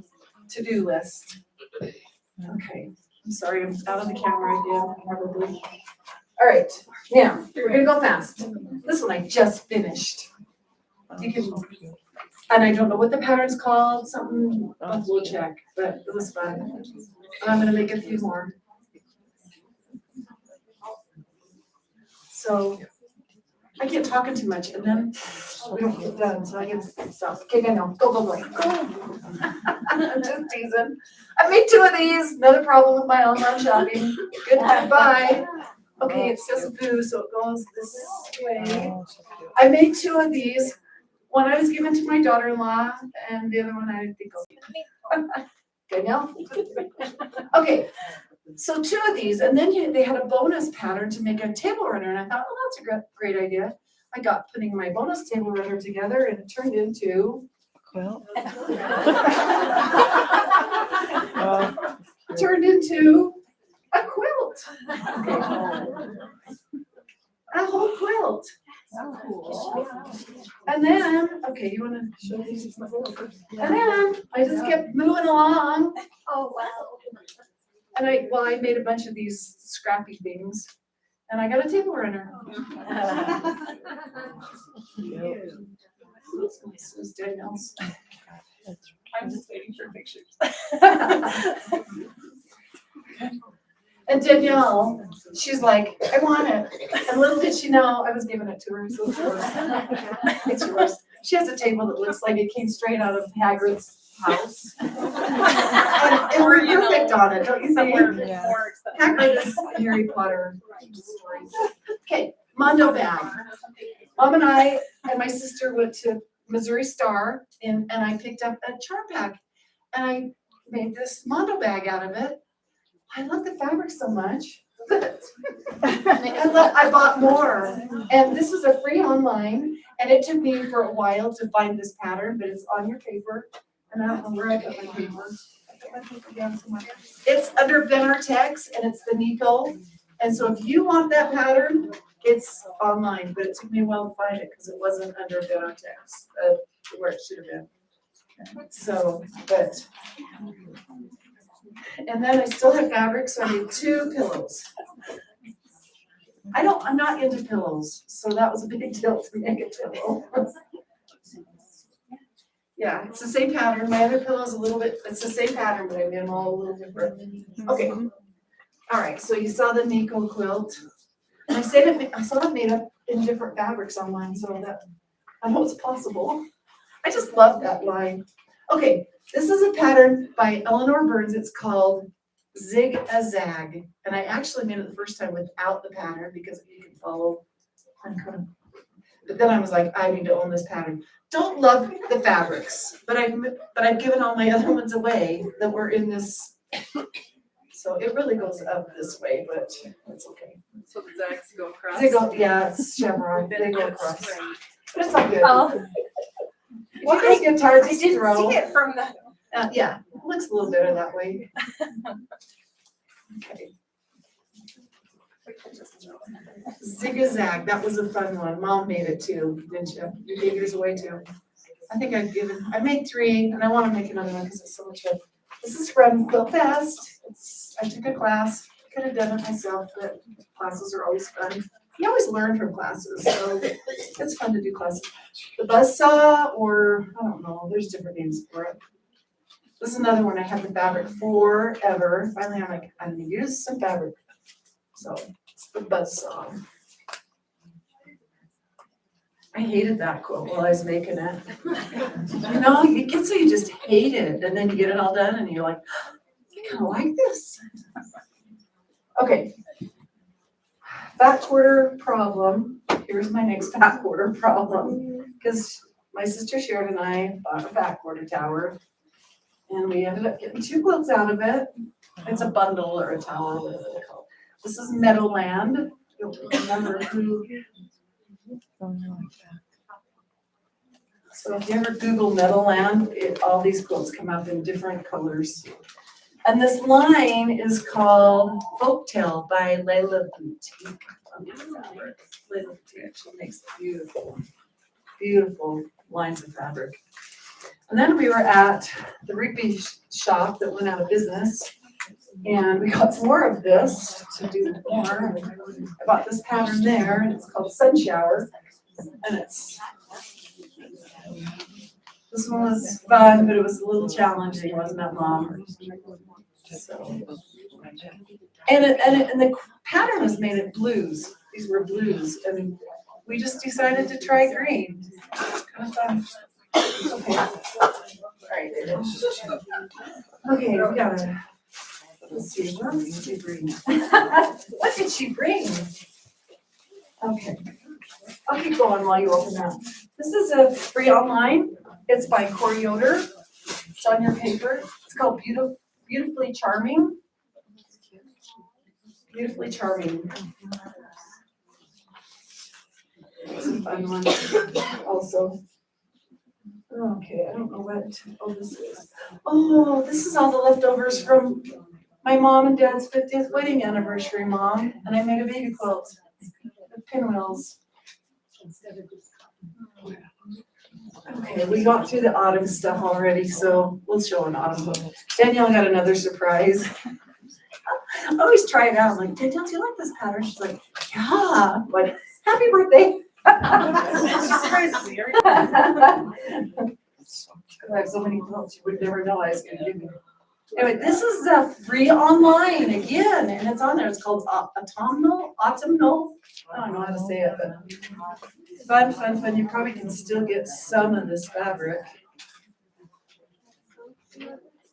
to-do list. Okay, I'm sorry, I'm out of the camera again, probably. All right, now, we're gonna go fast. This one I just finished. You can, and I don't know what the pattern's called, something, we'll check, but it was fun. And I'm gonna make a few more. So, I get talking too much and then we don't get done, so I get stuff. Okay, go. I'm just teasing. I made 2 of these, another problem with my online shopping. Goodbye. Okay, it says boo, so it goes this way. I made 2 of these. One I was given to my daughter-in-law and the other one I think I'll good now? Okay, so 2 of these, and then they had a bonus pattern to make a table runner, and I thought, oh, that's a great idea. I got putting my bonus table runner together, and it turned into Quilt. a quilt. A whole quilt. And then, okay, you wanna show these? And then I just kept moving along. Oh, wow. And I made a bunch of these scrappy things, and I got a table runner. This is Danielle's. I'm just waiting for pictures. And Danielle, she's like, I want it. And little did she know, I was giving it to her, so it's yours. It's yours. She has a table that looks like it came straight out of Hagrid's house. And we're perfect on it, don't you think? Yeah. More expensive. Hagrid is Harry Potter stories. Okay, Mondo bag. Mom and I and my sister went to Missouri Star and I picked up a charm pack. And I made this Mondo bag out of it. I love the fabric so much. I bought more. And this was a free online. And it took me for a while to find this pattern, but it's on your paper. And I don't know where I put my paper. I put my paper down somewhere. It's under Benartex and it's the Nico. And so if you want that pattern, it's online, but it took me a while to find it because it wasn't under Benartex, where it should have been. So, but, and then I still have fabric, so I made 2 pillows. I'm not into pillows, so that was a big deal to make a pillow. Yeah, it's the same pattern. My other pillow is a little bit, it's the same pattern, but I made them all a little different. Okay. All right, so you saw the Nico quilt. I saw it made up in different fabrics online, so that I know it's possible. I just love that line. Okay, this is a pattern by Eleanor Burns. It's called Zig a Zag. And I actually made it the first time without the pattern because you can follow. But then I was like, I need to own this pattern. Don't love the fabrics, but I've given all my other ones away that were in this. So it really goes up this way, but it's okay. So the zags go across. They go, yeah, it's chevron. They go across. But it's all good. Oh. If you guys get tired, just I throw. didn't see it from the. Yeah, it looks a little better that way. Okay. Zig-a-zag, that was a fun one. Mom made it too, didn't you? You gave yours away too. I think I made 3 and I want to make another one because it's so much fun. This is from Quilt Fest. I took a class, could have done it myself, but classes are always fun. You always learn from classes, so it's fun to do classes. The buzzsaw, or I don't know, there's different names for it. This is another one I had the fabric forever. Finally, I'm like, I'm gonna use some fabric. So it's the buzzsaw. I hated that quilt while I was making it. You know, you get so you just hate it, and then you get it all done, and you're like, I kind of like this. Okay. Fat quarter problem. Here's my next fat quarter problem. Because my sister Sharon and I bought a fat quarter tower. And we ended up getting 2 quilts out of it. It's a bundle or a tower, whatever they're called. This is Meadowland. You'll remember who. So if you ever Google Meadowland, all these quilts come up in different colors. And this line is called Folktale by Layla Boutique. Layla Boutique, she makes beautiful, beautiful lines of fabric. And then we were at the Rigby shop that went out of business. And we got some more of this to do more. I bought this pattern there, and it's called Sun Shower. And this one was fun, but it was a little challenging, wasn't it, Mom? So, and the pattern was made of blues. These were blues, and we just decided to try green. Kind of fun. Okay. All right. Okay, we got it. Let's see, what did she bring? What did she bring? Okay. I'll keep going while you open that. This is a free online. It's by Corey Yoder. It's on your paper. It's called Beautifully Charming. Beautifully Charming. It's a fun one also. Okay, I don't know what, this is. Oh, this is all the leftovers from my mom and dad's 50th wedding anniversary, Mom. And I made a baby quilt with pinwheels. Okay, we got through the autumn stuff already, so we'll show an autumn book. Danielle got another surprise. I always try it out. I'm like, Danielle, do you like this pattern? She's like, yeah. I'm like, happy birthday. She surprises me every I have so many quilts you would never know I was gonna give you. Anyway, this is free online again, and it's on there. It's called autumnal. I don't know how to say it, but fun. You probably can still get some of this fabric.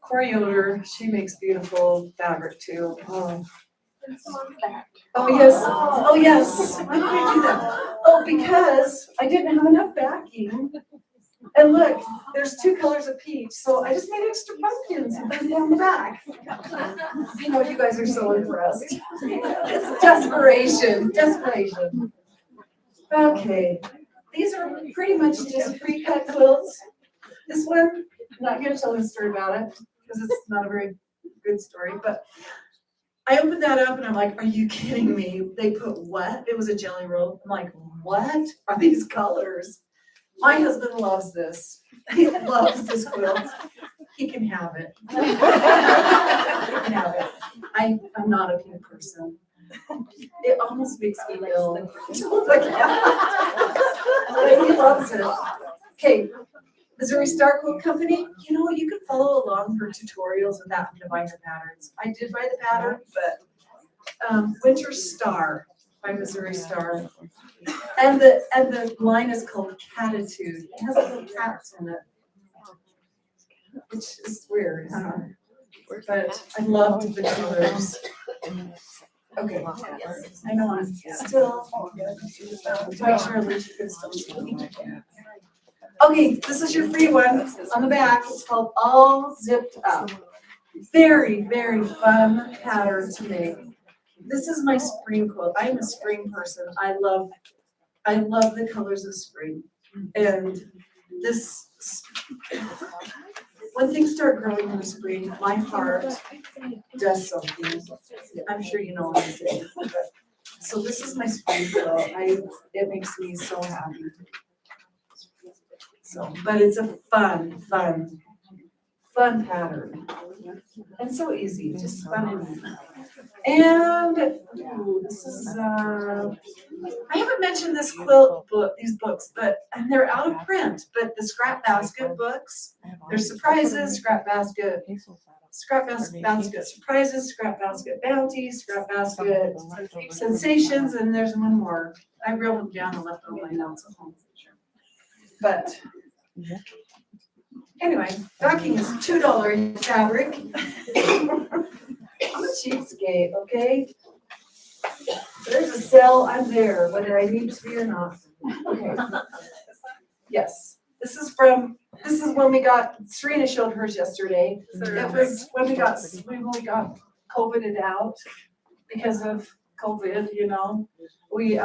Corey Yoder, she makes beautiful fabric too. Oh yes. Why did I do that? Oh, because I didn't have enough backing. And look, there's 2 colors of peach, so I just made extra pumpkins and put them down the back. I know you guys are so impressed. It's desperation. Okay, these are pretty much just pre-cut quilts. This one, I'm not going to tell you a story about it because it's not a very good story, but I opened that up and I'm like, are you kidding me? They put what? It was a jelly roll. I'm like, what are these colors? My husband loves this. He loves this quilt. He can have it. He can have it. I'm not a pink person. It almost makes me ill. He loves it. Okay, Missouri Star Quilt Company, you could follow along for tutorials without having to buy the patterns. I did buy the pattern, but Winter Star by Missouri Star. And the line is called Catitude. It has little cats in it, which is weird, huh? But I loved the colors. Okay, I know I'm still. Make sure Alicia can still see me. Okay, this is your free one. On the back, it's called All Zipped Up. Very, very fun pattern to make. This is my spring quilt. I'm a spring person. I love the colors of spring. And this, when things start growing in the spring, my heart does something. I'm sure you know what I'm saying. So this is my spring quilt. It makes me so happy. So, but it's a fun pattern. And so easy, just fun and easy. And this is, I haven't mentioned this quilt book, these books, but they're out of print, but the Scrap Basket books, there's surprises, Scrap Basket surprises, Scrap Basket bounty, Scrap Basket sensations, and there's one more. I wrote them down and left all my notes at home. But anyway, backing is $2 fabric. I'm a cheapskate, okay? There's a sale, I'm there, whether I need to be or not. Okay. Yes, this is from this is when we got, Serena showed hers yesterday. It was when we got COVIDed out because of COVID, you know. We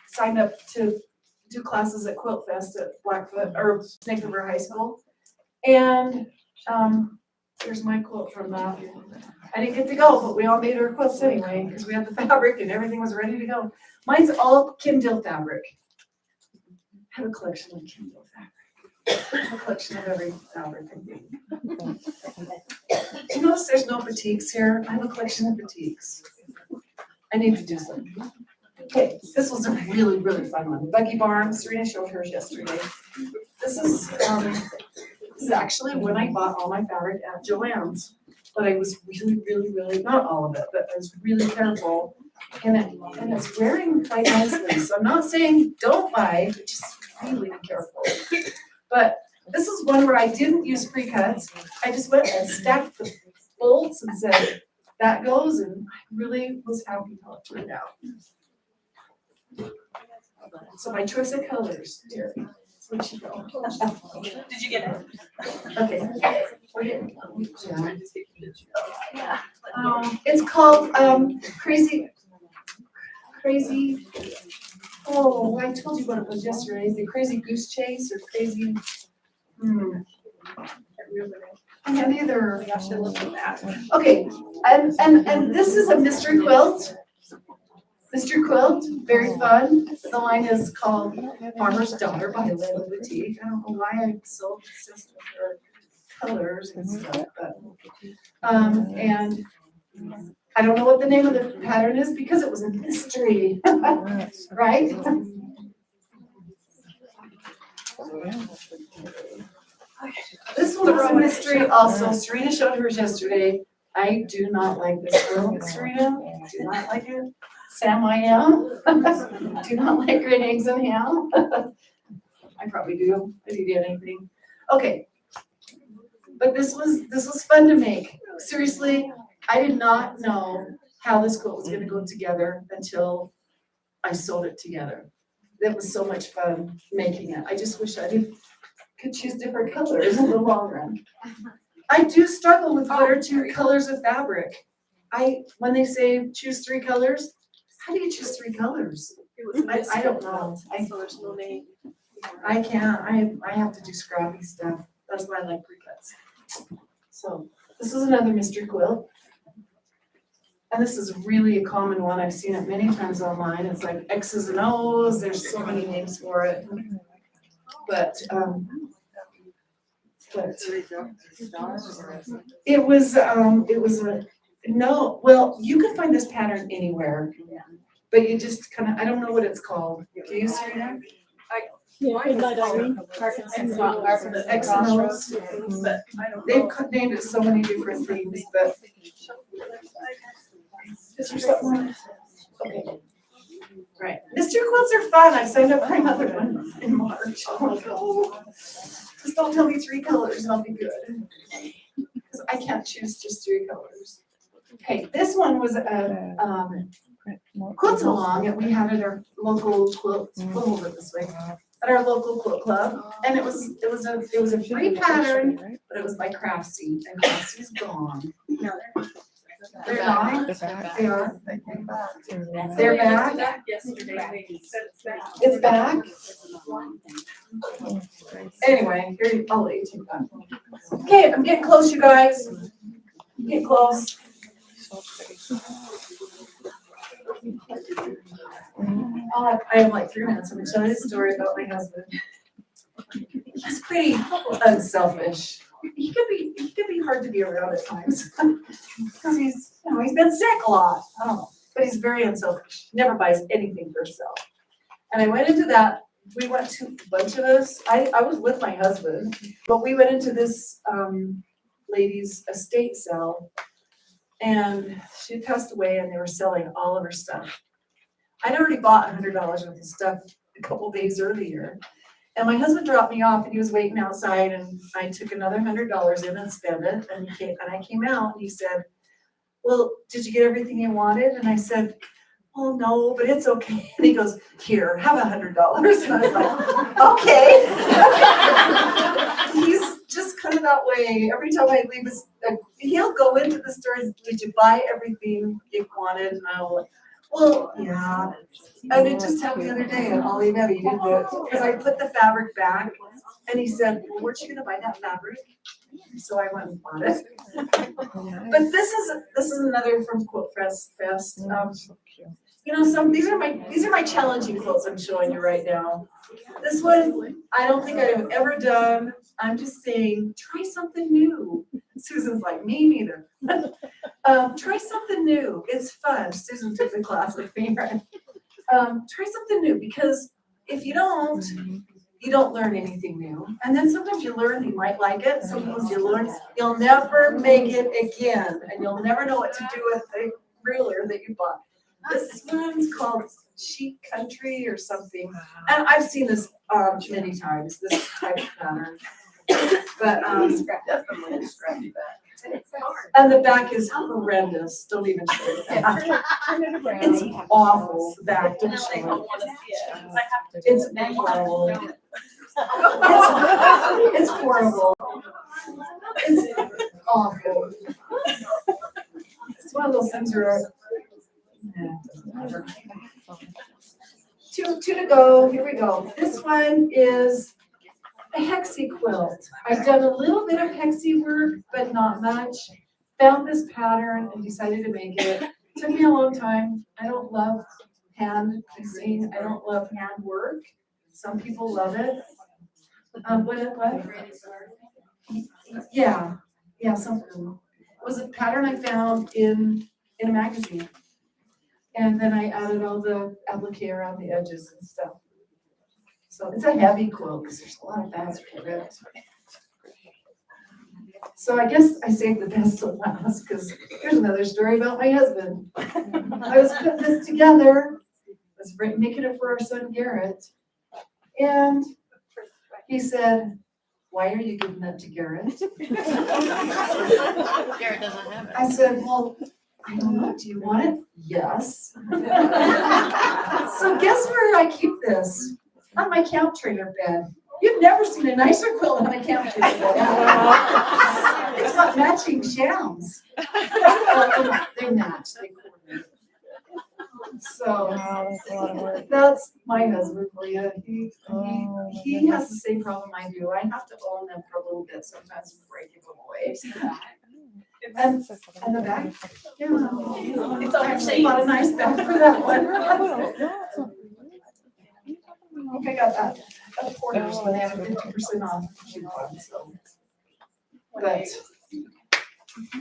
signed up to do classes at Quilt Fest at Blackfoot, or Snake River High School. And here's my quilt from that. I didn't get to go, but we all made our quilts anyway, because we had the fabric and everything was ready to go. Mine's all Kindle fabric. I have a collection of Kindle fabric. I have a collection of every fabric I think. You notice there's no batiks here? I have a collection of batiks. I need to do something. Okay, this was a really, really fun one. Becky Barnes, Serena showed hers yesterday. This is actually when I bought all my fabric at Joann's. But I was really, not all of it, but I was really careful. And it's wearing quite nicely. So I'm not saying don't buy, but just really be careful. But this is one where I didn't use pre-cuts. I just went and stacked the bolts and said, that goes, and I really was happy how it turned out. So my choice of colors here. Where'd you go? Did you get it? Okay. It's called Crazy. Oh, I told you what it was yesterday. Is it Crazy Goose Chase or Crazy? I can't either. I should look at that. Okay, and this is a mystery quilt. Mystery quilt, very fun. The line is called Farmer's Daughter by Lynn Boutique. I don't know why I'm so obsessed with her colors and stuff, but and I don't know what the name of the pattern is because it was a mystery, right? This one was a mystery also. Serena showed hers yesterday. I do not like this quilt, Serena. Do not like it. Sam, I am. Do not like green eggs and ham. I probably do. I'd eat anything. Okay. But this was fun to make. Seriously, I did not know how this quilt was going to go together until I sewed it together. It was so much fun making it. I just wish I could choose different colors in the long run. I do struggle with what are 2 colors of fabric. When they say choose 3 colors, how do you choose 3 colors? I don't know. So there's no name. I can't. I have to do scrappy stuff. That's why I like pre-cuts. So this is another mystery quilt. And this is really a common one. I've seen it many times online. It's like X's and O's. There's so many names for it. But it was well, you could find this pattern anywhere. But you just kind of, I don't know what it's called. Do you see it? X and O's. They've named it so many different things, but. Is there something? Okay. Right. Mystery quilts are fun. I signed up for another one in March. I'm like, oh, just don't tell me 3 colors and I'll be good. Because I can't choose just 3 colors. Okay, this one was a quilt along that we had at our local quilt. We'll hold it this way. At our local quilt club, and it was a free pattern, but it was by Craftsy, and Craftsy's gone. They're gone. They are. They're back. Yesterday, they said it's back. It's back. Anyway, here I'll let you take that. Okay, I'm getting close, you guys. Get close. I have like 3 minutes. I'm gonna tell you a story about my husband. He's pretty unselfish. He could be hard to be around at times because he's been sick a lot. I don't know, but he's very unselfish. Never buys anything for himself. And I went into that. We went to a bunch of us. I was with my husband, but we went into this lady's estate sale, and she passed away, and they were selling all of her stuff. I'd already bought $100 worth of stuff a couple days earlier. And my husband dropped me off and he was waiting outside, and I took another $100 in and spent it. And I came out and he said, well, did you get everything you wanted? And I said, oh no, but it's okay. And he goes, here, have $100. And I was like, okay. He's him that way. Every time I leave he'll go into the stores, did you buy everything you wanted? And I'll, well, yeah. And it just happened the other day at Ollie Nebby, he did it. Because I put the fabric back and he said, well, weren't you gonna buy that fabric? So I went and bought it. But this is another from Quilt Fest. You know, these are my challenging quilts I'm showing you right now. This one, I don't think I've ever done. I'm just saying, try something new. Susan's like, me neither. Try something new. It's fun. Susan took the class with me, right? Try something new, because if you don't learn anything new. And then sometimes you learn, you might like it. Sometimes you learn, you'll never make it again. And you'll never know what to do with the ruler that you bought. This one's called Chic Country or something. And I've seen this many times, this type of pattern. But Definitely a scrappy back. and the back is horrendous. Don't even show it. It's awful. The back. Don't show I it. don't wanna see it, 'cause I have to. It's horrible. It's horrible. It's awful. It's one of those things where. Yeah, it doesn't matter. Two to go. Here we go. This one is a hexie quilt. I've done a little bit of hexie work, but not much. Found this pattern and decided to make it. Took me a long time. I don't love hand piecing. I don't love hand work. Some people love it. What? Yeah, something. It was a pattern I found in a magazine. And then I added all the applique around the edges and stuff. So it's a heavy quilt because there's a lot of fabric in it. So I guess I saved the best till last, because here's another story about my husband. I was putting this together, was making it for our son Garrett, and he said, "Why are you giving that to Garrett?" Garrett doesn't have it. I said, "Well, I don't know. Do you want it?" "Yes." So guess where I keep this? On my camp trailer bed. You've never seen a nicer quilt on a camp trailer bed. It's got matching shams. They match. They coordinate. So that's my husband for you. He has the same problem I do. I have to own them for a little bit sometimes before I give them away. And the back, yeah. It's all your shape. Bought a nice bag for that one. I think I got that at Porter's when they have a 50% off coupon, so. But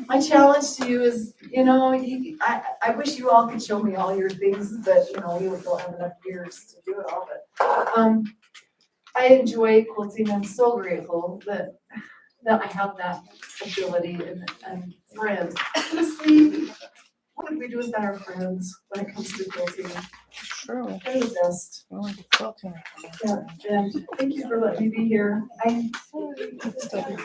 my challenge to you is, I wish you all could show me all your things, but we don't have enough years to do it all, but, I enjoy quilting. I'm so grateful that I have that ability and friends. Honestly, what would we do without our friends when it comes to quilting? True. They're the best. Well, the quilting. Yeah, and thank you for letting me be here. Still be